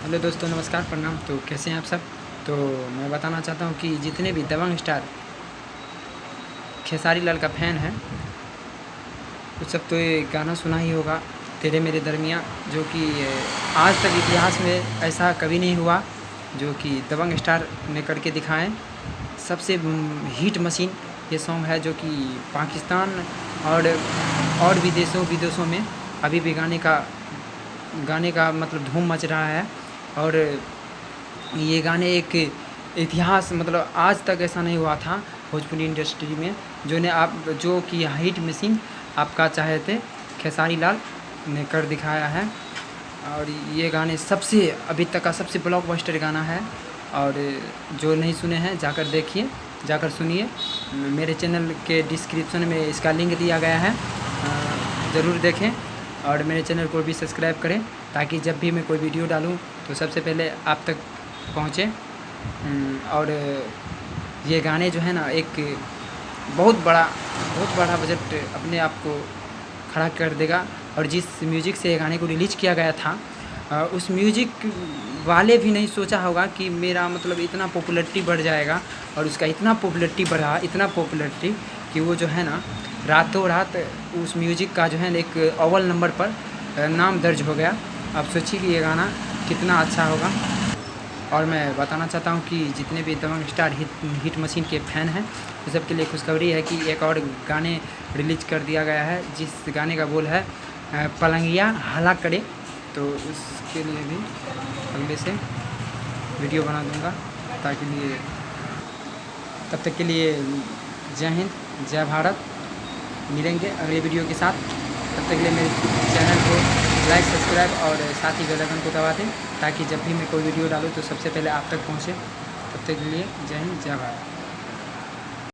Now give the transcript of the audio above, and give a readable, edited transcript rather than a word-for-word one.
Hello दोस्तों, नमस्कार, प्रणाम। तो कैसे हैं आप सब। तो मैं बताना चाहता हूं कि जितने भी दबंग स्टार खेसारी लाल का फ़ैन है उस सब तो ये गाना सुना ही होगा, तेरे मेरे दरमियाँ, जो कि आज तक इतिहास में ऐसा कभी नहीं हुआ जो कि दबंग स्टार ने करके दिखाएं। सबसे हिट मशीन ये सॉन्ग है, जो कि पाकिस्तान और भी विदेशों में अभी भी गाने का मतलब धूम मच रहा है। और ये गाने एक इतिहास, मतलब आज तक ऐसा नहीं हुआ था भोजपुरी इंडस्ट्री में जो कि हिट मशीन आपका चाहे थे खेसारी लाल ने कर दिखाया है। और ये गाने सबसे अभी तक का सबसे ब्लॉकबस्टर गाना है। और जो नहीं सुने हैं जाकर देखिए, जाकर सुनिए। मेरे चैनल के डिस्क्रिप्शन में इसका लिंक दिया गया है, ज़रूर देखें। और मेरे चैनल को भी सब्सक्राइब करें ताकि जब भी मैं कोई वीडियो डालूं तो सबसे पहले आप तक पहुँचे। और ये गाने जो है ना, एक बहुत बड़ा बजट अपने आप को खड़ा कर देगा। और जिस म्यूज़िक से ये गाने को रिलीज़ किया गया था, उस म्यूज़िक वाले भी नहीं सोचा होगा कि मेरा मतलब इतना पॉपुलैरिटी बढ़ जाएगा। और उसका इतना पॉपुलैरिटी कि वो जो है ना, रातों रात उस म्यूज़िक का जो है ना एक अव्वल नंबर पर नाम दर्ज हो गया। आप सोचिए कि ये गाना कितना अच्छा होगा। और मैं बताना चाहता हूँ कि जितने भी दबंग स्टार हिट मशीन के फ़ैन हैं उन सब के लिए खुशखबरी है कि एक और गाने रिलीज कर दिया गया है, जिस गाने का बोल है पलंगिया हला करे। तो उसके लिए भी अगले से वीडियो बना दूँगा, तब तक के लिए जय हिंद, जय भारत। मिलेंगे अगले वीडियो के साथ। तब तक के लिए मेरे चैनल को लाइक, सब्सक्राइब और साथ ही बेल आइकन को दबा दें ताकि जब भी मैं कोई वीडियो डालूँ तो सबसे पहले आप तक पहुँचे। तब तक के लिए जय हिंद, जय भारत।